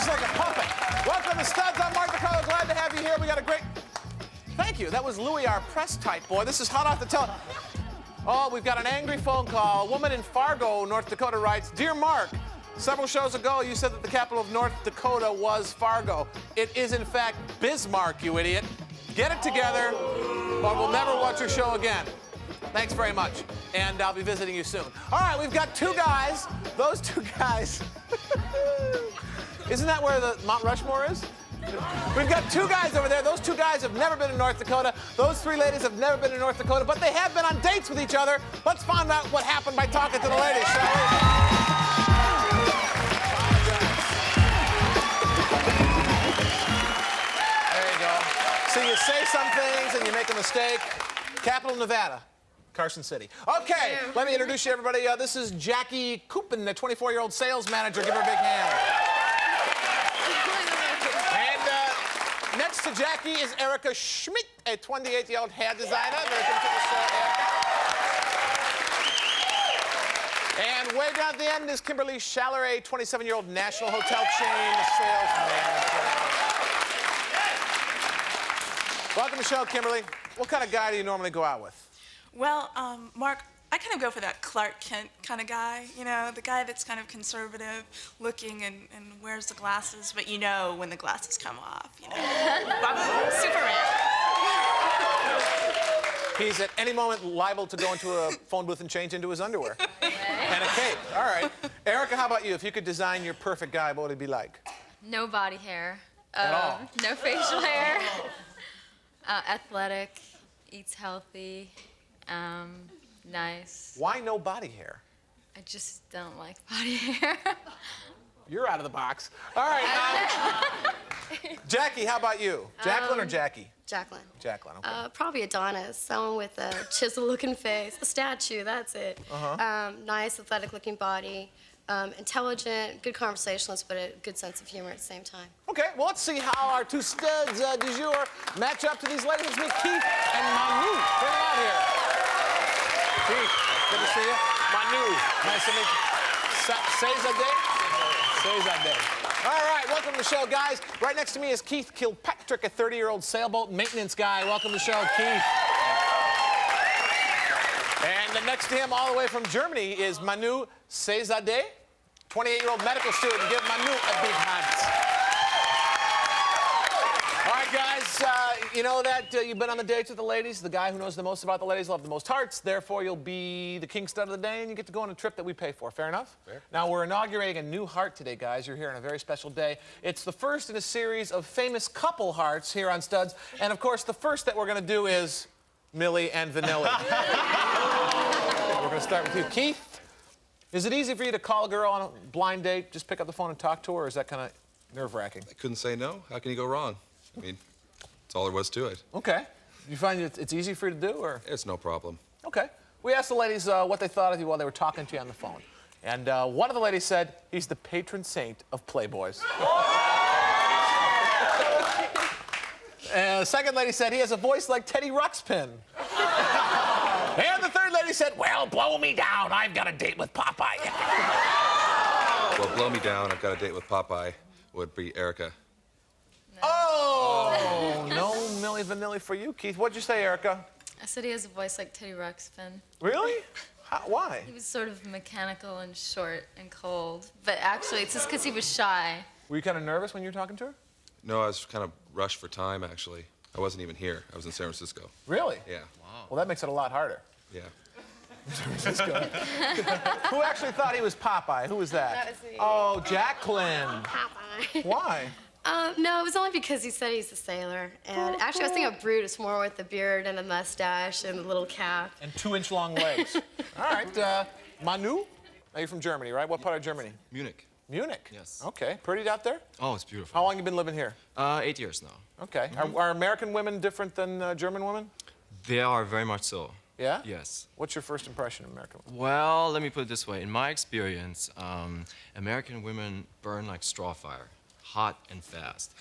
moves like a puppet. Welcome to Studs. I'm Mark DeCarlo. Glad to have you here. We got a great... Thank you. That was Louis, our press type boy. This is hot off the Oh, we've got an angry phone call. A woman in Fargo, North Dakota writes, Dear Mark, several shows ago you said that the capital of North Dakota was Fargo. It is, in fact, Bismarck, you idiot. Get it together, or we'll never watch your show again. Thanks very much, and I'll be visiting you soon. All right, we've got two guys. Those two guys. Isn't that where the Mount Rushmore is? We've got two guys over there. Those two guys have never been in North Dakota. Those three ladies have never been in North Dakota, but they have been on dates with each other. Let's find out what happened by talking to the ladies, shall we? There you go. So you say some things and you make a mistake. Capital of Nevada. Carson City. Okay, let me introduce you, everybody. This is Jackie Coopin, a 24-year-old sales manager. Give her a big hand. And next to Jackie is Erica Schmidt, a 28-year-old hair designer. Welcome to the show, Erica. And way down at the end is Kimberly Schaller, a 27-year-old national hotel chain sales manager. Welcome to the show, Kimberly. What kind of guy do you normally go out with? Well, Mark, I kind of go for that Clark Kent kind of guy, you know, the guy that's kind of conservative looking and wears the glasses, but you know when the glasses come off, you know. Babu, Superman. He's at any moment liable to go into a phone booth and change into his underwear. And a cape. All right. Erica, how about you? If you could design your perfect guy, what would he be like? No body hair. At all? No facial hair. Athletic, eats healthy. Nice. Why no body hair? I just don't like body hair. You're out of the box. All right. Jackie, how about you? Jacqueline or Jackie? Jacqueline. Jacqueline, okay. Probably Adonis, someone with a chisel-looking face, a statue, that's it. Nice, athletic-looking body, intelligent, good conversationalist, but a good sense of humor at the same time. Okay, well, let's see how our two studs du jour match up to these ladies. Let's meet Keith and Manu. Bring them out here. Keith, good to see you. Manu, nice to meet you. All right, welcome to the show, guys. Right next to me is Keith Kilpatrick, a 30-year-old sailboat maintenance guy. Welcome to the show, Keith. And then next to him, all the way from Germany, is Manu Cezadeh, 28-year-old medical student. Give Manu a big hand. All right, guys, you know that you've been on the dates with the ladies. The guy who knows the most about the ladies will have the most hearts. Therefore, you'll be the king stud of the day, and you get to go on a trip that we pay for. Fair enough? Fair. Now, we're inaugurating a new heart today, guys. You're here on a very special day. It's the first in a series of famous couple hearts here on Studs. And, of course, the first that we're going to do is Millie and Vanilla. We're going to start with you. Keith, is it easy for you to call a girl on a blind date, just pick up the phone and talk to her, or is that kind of nerve-wracking? I couldn't say no. How can you go wrong? I mean, that's all there was to it. Okay. You find it's easy for you to do, or? It's no problem. Okay. We asked the ladies what they thought of you while they were talking to you on the phone. And one of the ladies said, he's the patron saint of Playboys. And the second lady said, he has a voice like Teddy Ruxpin. And the third lady said, well, blow me down. I've got a date with Popeye. Well, blow me down. I've got a date with Popeye. Would be Erica. Oh, no Milli Vanilli for you, Keith. What'd you say, Erica? I said he has a voice like Teddy Ruxpin. Really? Why? He was sort of mechanical and short and cold. But actually, it's just because he was shy. Were you kind of nervous when you were talking to her? No, I was kind of rushed for time, actually. I wasn't even here. I was in San Francisco. Really? Yeah. Wow. Well, that makes it a lot harder. Yeah. San Francisco. Who actually thought he was Popeye? Who was that? That was me. Oh, Jacqueline. Popeye. Why? No, it was only because he said he's a sailor. And actually, I was thinking of Brutus more with the beard and the mustache and the little cap. And 2-inch-long legs. All right, Manu? Are you from Germany, right? What part of Germany? Munich. Munich? Yes. Okay. Pretty out there? Oh, it's beautiful. How long have you been living here? 8 years now. Okay. Are American women different than German women? They are very much so. Yeah? Yes. What's your first impression of American women? Well, let me put it this way. In my experience, American women burn like straw fire, hot and fast.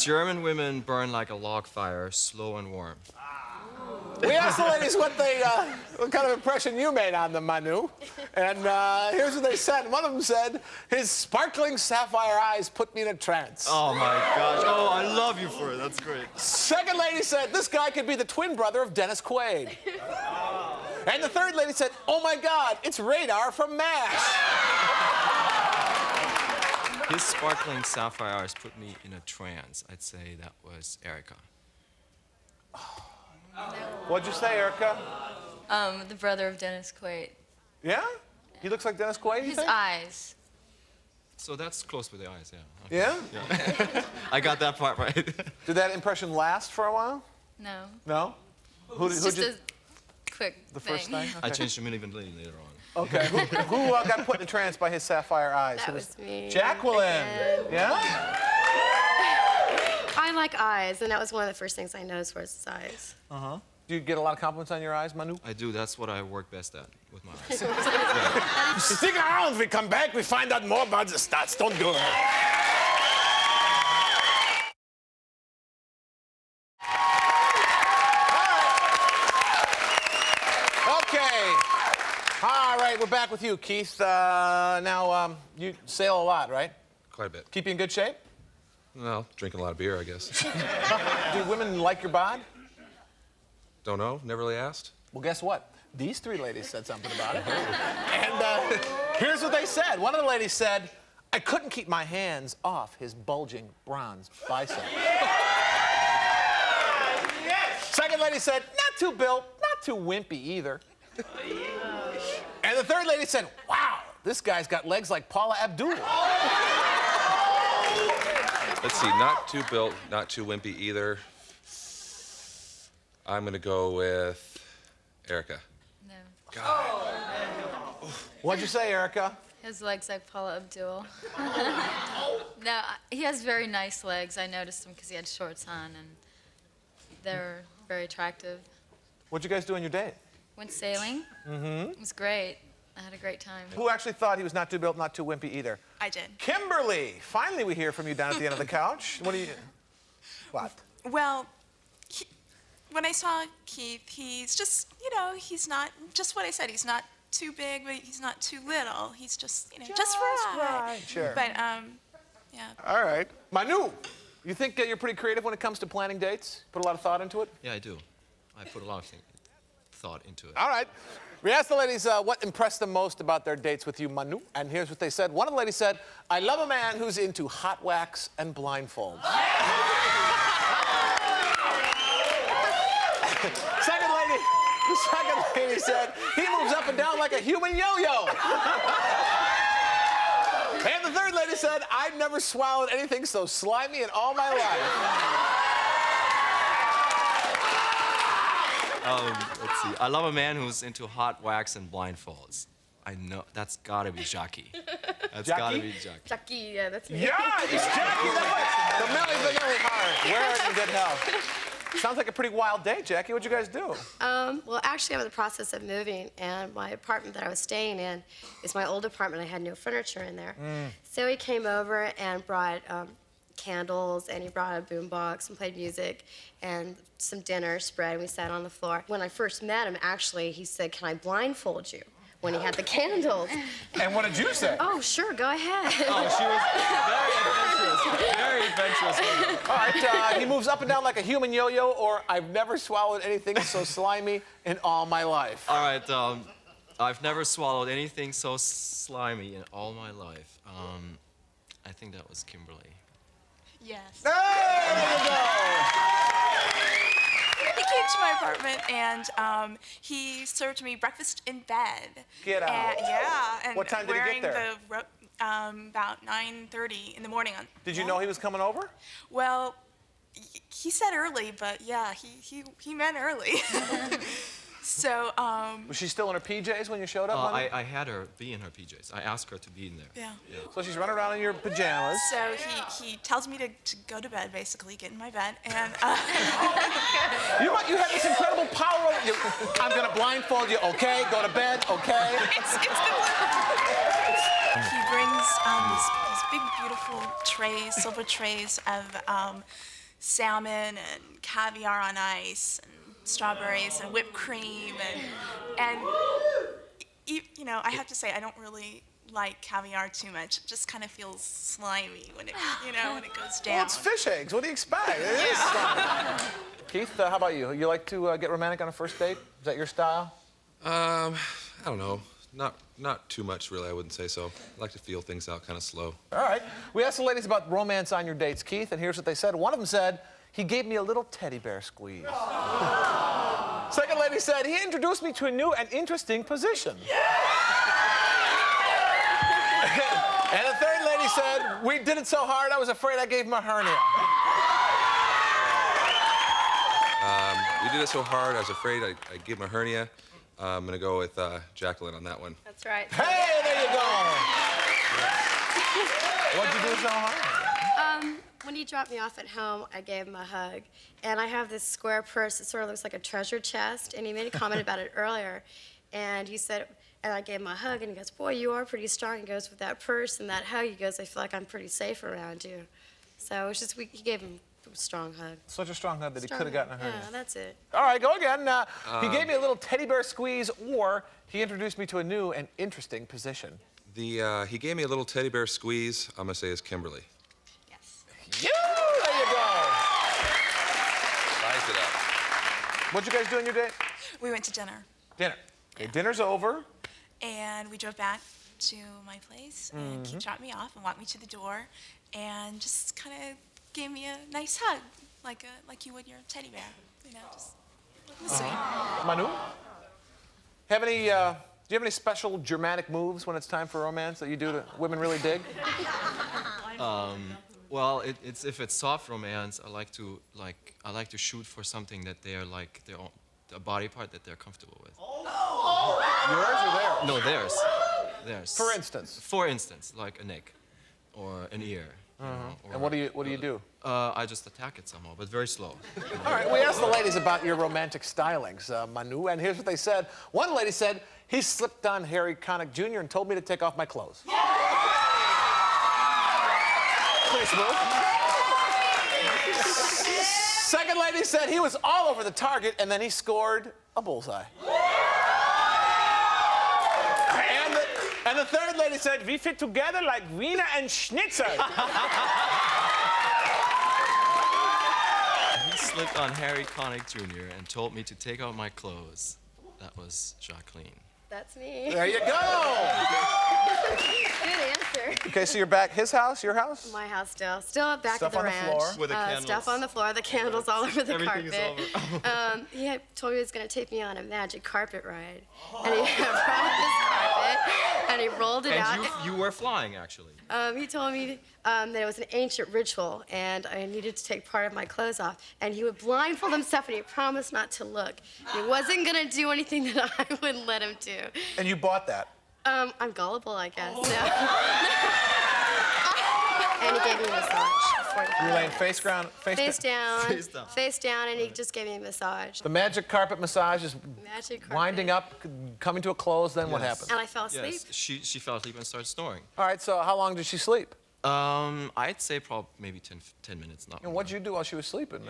German women burn like a log fire, slow and warm. We asked the ladies what kind of impression you made on them, Manu. And here's what they said. One of them said, his sparkling sapphire eyes put me in a trance. Oh my gosh. Oh, I love you for it. That's great. Second lady said, this guy could be the twin brother of Dennis Quaid. And the third lady said, oh my God, it's Radar from MASH. His sparkling sapphire eyes put me in a trance. I'd say that was Erica. What'd you say, Erica? The brother of Dennis Quaid. Yeah? He looks like Dennis Quaid, you His think? eyes. So that's close with the eyes, yeah. Yeah? Yeah. I got that part right. Did that impression last for a while? No. No? It's just a quick The first thing? I changed the even later on. Okay. Who got put in a trance by his sapphire eyes? That was me. Jacqueline. Again. Yeah? I like eyes, and that was one of the first things I noticed was his eyes. Do you get a lot of compliments on your eyes, Manu? I do. That's what I work best at with my eyes. Stick around. If we come back, we find out more about the stats. Don't go. Okay. All right, we're back with you, Keith. Now, you sail a lot, right? Quite a bit. Keep you in good shape? Well, drinking a lot of beer, I guess. Do women like your bod? Don't know. Never really asked. Well, guess what? These three ladies said something about it. And here's what they said. One of the ladies said, I couldn't keep my hands off his bulging bronze bicep. Second lady said, not too built, not too wimpy either. And the third lady said, wow, this guy's got legs like Paula Abdul. Let's see. Not too built, not too wimpy either. I'm going to go with Erica. No. What'd you say, Erica? His legs like Paula Abdul. No, he has very nice legs. I noticed him because he had shorts on, and they're very attractive. What'd you guys do on your date? Went sailing. Mm-hmm. It was great. I had a great time. Who actually thought he was not too built, not too wimpy either? I did. Kimberly, finally we hear from you down at the end of the couch. What do you... What? Well, when I saw Keith, he's just, he's not, just what I said, he's not too big, but he's not too little. He's just, just right. Sure. But, yeah. All right. Manu, you think you're pretty creative when it comes to planning dates? Put a lot of thought into it? Yeah, I do. I put a lot of thought into it. All right. We asked the ladies what impressed them most about their dates with you, Manu, and here's what they said. One of the ladies said, I love a man who's into hot wax and blindfolds. The second lady said, he moves up and down like a human yo-yo. And the third lady said, I've never swallowed anything so slimy in all my life. Let's see. I love a man who's into hot wax and blindfolds. I know. That's gotta be Jackie. That's gotta be Jackie. Jackie, yeah, that's me. Yeah, it's Jackie. The Millie Heart. Wear it in good health. Sounds like a pretty wild day, Jackie. What'd you guys do? Well, actually, I'm in the process of moving, and my apartment that I was staying in is my old apartment. I had no furniture in there. So he came over and brought candles, and he brought a boombox and played music and some dinner spread, and we sat on the floor. When I first met him, actually, he said, can I blindfold you? When he had the candles. And what did you say? Oh, sure, go ahead. Oh, she was very adventurous. Very adventurous. All right, he moves up and down like a human yo-yo, or I've never swallowed anything so slimy in all my life. All right, I've never swallowed anything so slimy in all my life. I think that was Kimberly. Yes. Hey, there you go. He came to my apartment and he served me breakfast in bed. Get out. Yeah. And What time did he get wearing there? About 9:30 in the morning. Did you know he was coming over? Well, he said early, but yeah, he meant early. So, Was she still in her PJs when you showed up? Manu? I had her be in her PJs. I asked her to be in there. yeah. So she's running around in your pajamas. So he tells me to go to bed, basically, get in my bed, and You have this incredible power over you. I'm gonna blindfold you, okay? Go to bed, okay? it's he brings these big, beautiful trays, silver trays of salmon and caviar on ice and strawberries and whipped cream and you know, I have to say I don't really like caviar too much. It just kind of feels slimy when it, you know, when it goes down. Well, it's fish eggs. What do you expect? It is slimy. Keith, how about you? You like to get romantic on a first date? Is that your style? I don't know. Not too much, really. I wouldn't say so. I like to feel things out kind of slow. All right. We asked the ladies about romance on your dates, Keith, and here's what they said. One of them said, he gave me a little teddy bear squeeze. Second lady said, he introduced me to a new and interesting position. And the third lady said, we did it so hard, I was afraid I gave him a hernia. We did it so hard, I was afraid I gave him a hernia. I'm going to go with Jacqueline on that one. That's right. Hey, there you go. What'd you do so hard? When he dropped me off at home, I gave him a hug. And I have this square purse that sort of looks like a treasure chest. And he made a comment about it earlier. And he said, and I gave him a hug, and he goes, boy, you are pretty strong. He goes, with that purse and that hug, he goes, I feel like I'm pretty safe around you. So it's just, he gave him a strong hug. Such a strong hug that he Strong could have gotten a hug. hernia. Yeah, that's it. All right, go again. He gave me a little teddy bear squeeze, or he introduced me to a new and interesting position. He gave me a little teddy bear squeeze. I'm going to say is Kimberly. Yes. You! There you go. Sized it up. What'd you guys do on your date? We went to dinner. Dinner. Okay, dinner's over. And we drove back to my place, and Keith dropped me off and walked me to the door, and just kind of gave me a nice hug, like you would your teddy bear, you know, just sweet. Manu? Do you have any special Germanic moves when it's time for romance that you do that women really dig? Well, it's if it's soft romance, I like to shoot for something that they are like a body part that they're comfortable with. Yours or theirs? No, theirs. Theirs. For instance. For instance, like a neck or an ear. You know, or, And what do you do? I just attack it somehow, but very slow. All right, we asked the ladies about your romantic stylings, Manu, and here's what they said. One lady said, he slipped on Harry Connick Jr. and told me to take off my clothes. Pretty smooth. Second lady said he was all over the target and then he scored a bullseye. And the third lady said, we fit together like Wiener and Schnitzel. He slipped on Harry Connick Jr. and told me to take out my clothes. That was Jacqueline. That's me. There you go. Good answer. Okay, so you're back his house, your house? My house still. Still back Stuff at the on the ranch. floor? With the candles. Stuff on the floor, the candles all over the Everything is carpet. over. He had told me he was going to take me on a magic carpet ride. And he brought his carpet, and he rolled it out. And you were flying, actually. He told me that it was an ancient ritual, and I needed to take part of my clothes off. And he would blindfold himself, and he promised not to look. He wasn't going to do anything that I wouldn't let him do. And you bought that? I'm gullible, I guess. No. And he gave me a massage. You were laying face down? Face down. Face down. Face down, and he just gave me a massage. The magic carpet massage is Magic carpet. winding up, coming to a close, then what Yes. happens? And I fell asleep. Yes, she fell asleep and started snoring. All right, so how long did she sleep? I'd say probably maybe 10 minutes, not And more. what'd you do while she was sleeping?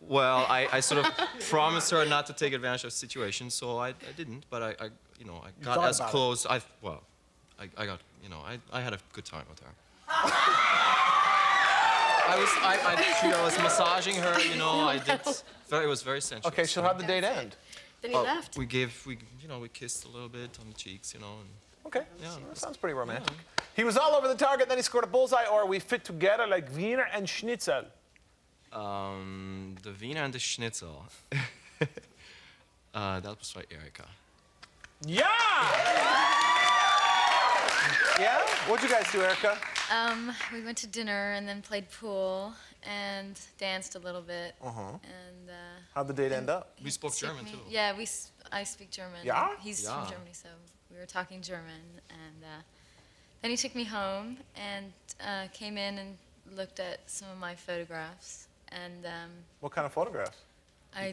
Well, I sort of promised her not to take advantage of the situation, so I didn't. But I got thought as about it. close. I got, I had a good time with her. I was massaging her, I did. It was very sensual. Okay, so how'd the date end? Then he left. We kissed a little bit on the cheeks, and Okay, Yeah. that sounds pretty romantic. He was all over the target, then he scored a bullseye, or we fit together like Wiener and Schnitzel. the Wiener and the Schnitzel. That was by Erica. Yeah! Yeah? What'd you guys do, Erica? We went to dinner and then played pool and danced a little bit. And How'd the date end up? We spoke took German me- too. Yeah, I speak German. Yeah? He's Yeah. from Germany, so we were talking German. And then he took me home and came in and looked at some of my photographs. And What kind of photographs?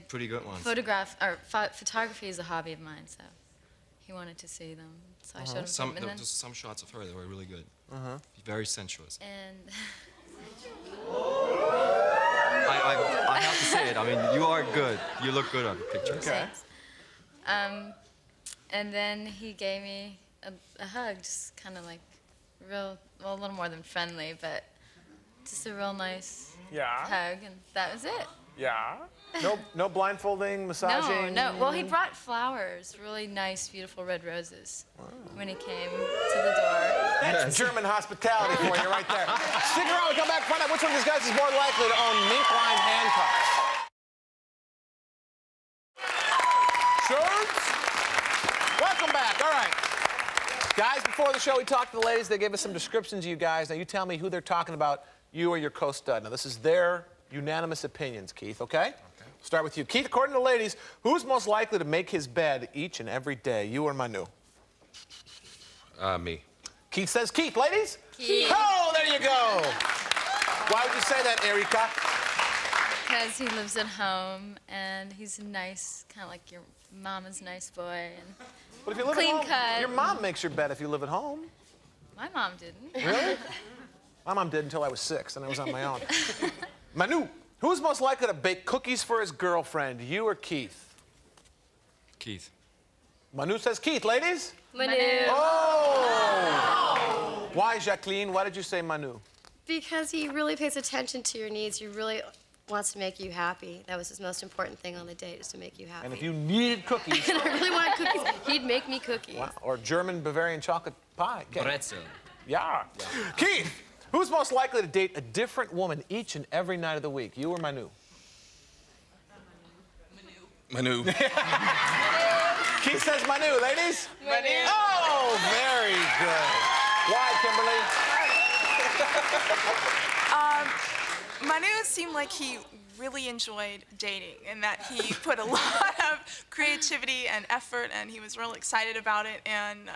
Pretty good ones. photography is a hobby of mine, so he wanted to see them. So I showed him Some, some. there And were then, just some shots of her that were really good. Very sensuous. and I have to say it. I mean, you are good. You look good on the pictures. Okay. And then he gave me a hug, just kind of like real, well, a little more than friendly, but just a real nice hug, and that was it. Yeah. No blindfolding, massaging. No. Well, he brought flowers, really nice, beautiful red roses, when he came to the door. That's German hospitality for you right there. Stick around. We'll come back and find out which one of these guys is more likely to own mink-lined handcuffs. Shirts. Welcome back. All right. Guys, before the show, we talked to the ladies. They gave us some descriptions of you guys. Now, you tell me who they're talking about, you or your co-stud. Now, this is their unanimous opinions, Keith, okay? Start with you. Keith, according to the ladies, who's most likely to make his bed each and every day, you or Manu? Me. Keith says Keith. Ladies? Keith. Oh, there you go. Why would you say that, Erika? Because he lives at home, and he's a nice, kind of like your mama's nice boy. And But if you live Clean at home, cut. your mom makes your bed if you live at home. my mom didn't. Really? My mom did until I was 6, and I was on my own. Manu, who's most likely to bake cookies for his girlfriend, you or Keith? Keith. Manu says Keith. Ladies? Manu. Oh! Why, Jacqueline? Why did you say Manu? Because he really pays attention to your needs. He really wants to make you happy. That was his most important thing on the date, is to make you happy. And if you needed cookies, And I really wanted cookies, he'd make me cookies. wow, or German Bavarian chocolate pie. Okay. Pretzel. Yeah. Keith, who's most likely to date a different woman each and every night of the week, you or Manu? Manu. Keith says Manu. Ladies? Manu. Oh, very good. Why, Kimberly? Manu seemed like he really enjoyed dating and that he put a lot of creativity and effort, and he was real excited about it. And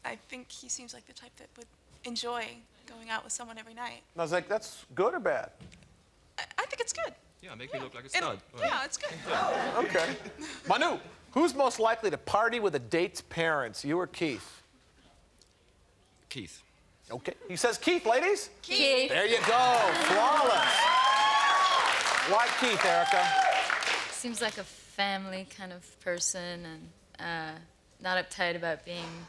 I think he seems like the type that would enjoy going out with someone every night. I was like, that's good or bad? I think it's good. Yeah, make me look like a And- stud. yeah, it's good. Okay. Manu, who's most likely to party with a date's parents, you or Keith? Keith. Okay. He says Keith, ladies? Keith. There you go. Flawless. Why Keith, Erica? Seems like a family kind of person, and not uptight about being,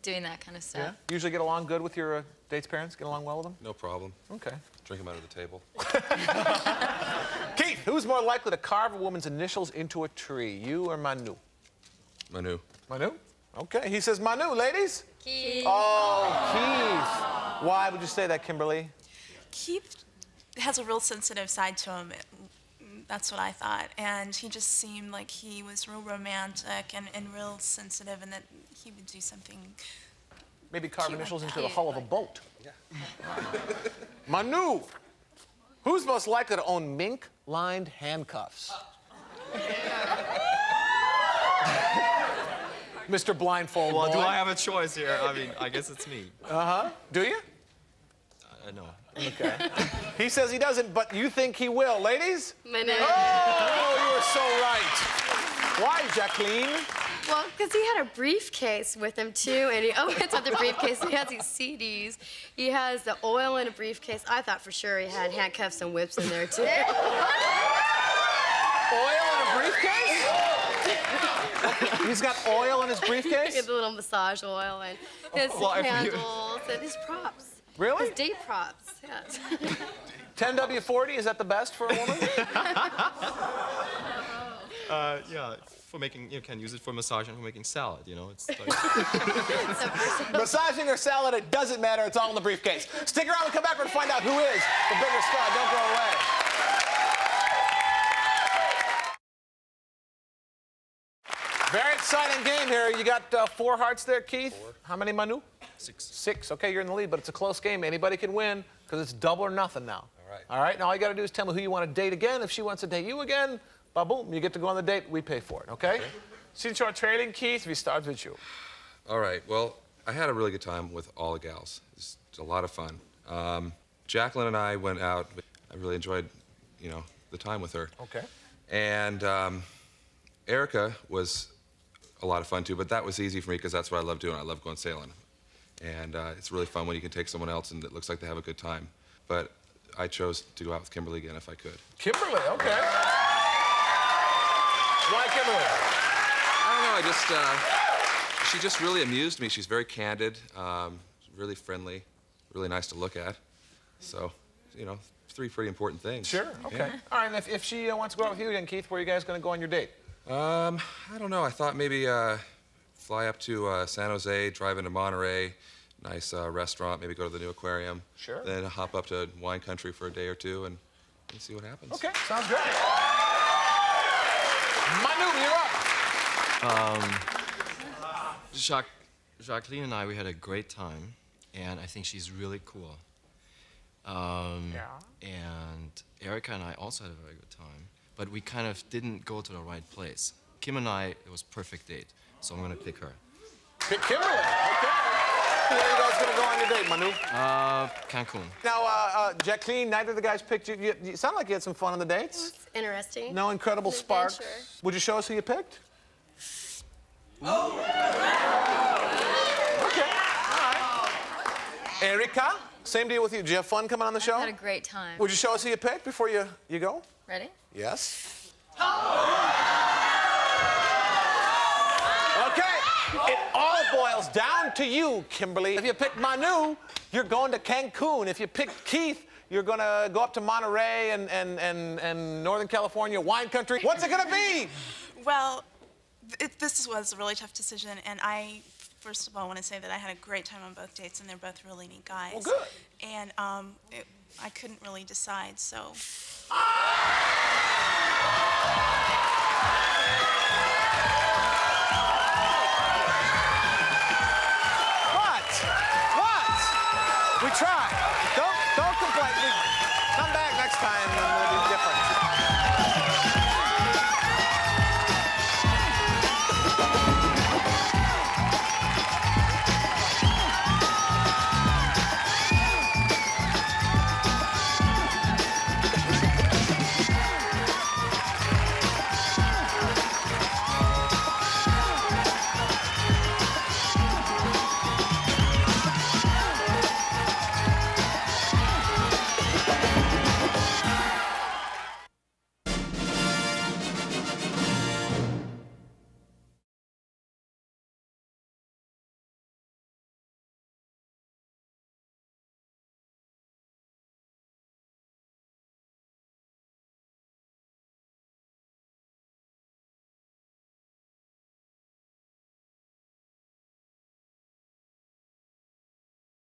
doing that kind of stuff. Usually get along good with your date's parents? Get along well with them? No problem. Okay. Drink them out of the table. Keith, who's more likely to carve a woman's initials into a tree, you or Manu? Manu. Manu? Okay. He says Manu, ladies? Keith. Oh, Keith. Why would you say that, Kimberly? Keith has a real sensitive side to him. That's what I thought. And he just seemed like he was real romantic and real sensitive, and that he would do something. Maybe carve Cute like initials that. into the hull of a boat. Manu, who's most likely to own mink-lined handcuffs? Mr. Blindfold Well, Boy. do I have a choice here? I mean, I guess it's me. Do you? No. Okay. He says he doesn't, but you think he will. Ladies? Manu. Oh, you are so right. Why, Jacqueline? Well, because he had a briefcase with him, too, and he opens up the briefcase, and he has these CDs. He has the oil in a briefcase. I thought for sure he had handcuffs and whips in there, too. Oil in a briefcase? He's got oil in his briefcase? He had the little massage oil and his Well, if you- candles and his props. Really? His date props, yes. 10W40, is that the best for a woman? Yeah, for making, you can use it for massaging, for making salad, it's like... Massaging or salad, it doesn't matter. It's all in the briefcase. Stick around and come back and find out who is the bigger star. Don't go away. Very exciting game here. You got 4 hearts there, Keith. 4. How many, Manu? 6. 6. Okay, you're in the lead, but it's a close game. Anybody can win because it's double or nothing now. All right. All right, now all you got to do is tell me who you want to date again. If she wants to date you again, ba-boom, you get to go on the date. We pay for it, okay? Since you're trailing, Keith, we start with you. All right. Well, I had a really good time with all the gals. It's a lot of fun. Jacqueline and I went out. I really enjoyed, the time with her. Okay. And Erica was a lot of fun too, but that was easy for me because that's what I love doing. I love going sailing. And it's really fun when you can take someone else and it looks like they have a good time. But I chose to go out with Kimberly again if I could. Kimberly, okay. Why Kimberly? I don't know. She just really amused me. She's very candid, really friendly, really nice to look at. So, you know, 3 pretty important things. Sure, okay. Yeah. All right, and if she wants to go out with you again, Keith, where are you guys going to go on your date? I don't know. I thought maybe fly up to San Jose, drive into Monterey, nice restaurant, maybe go to the new aquarium. Sure. Then hop up to wine country for a day or two and see what happens. Okay, sounds great. Manu, you're up. Jacqueline and I, we had a great time, and I think she's really cool. Yeah. And Erica and I also had a very good time, but we kind of didn't go to the right place. Kim and I, it was perfect date, so I'm gonna pick her. Pick Kimberly, okay. Where are you guys going to go on your date, Manu? Cancun. Now, Jacqueline, neither of the guys picked you. You sound like you had some fun on the dates. It's interesting. No incredible An sparks. adventure. Would you show us who you picked? Oh. Okay, all right. Erica, same deal with you. Did you have fun coming on the show? I had a great time. Would you show us who you picked before you go? Ready? Yes. Okay, it all boils down to you, Kimberly. If you pick Manu, you're going to Cancun. If you pick Keith, you're going to go up to Monterey and Northern California wine country. What's it going to be? Well, this was a really tough decision, and I, first of all, want to say that I had a great time on both dates, and they're both really neat guys. Well, good. And I couldn't really decide, so. What? We tried. Don't complain. Come back next time and we'll be different.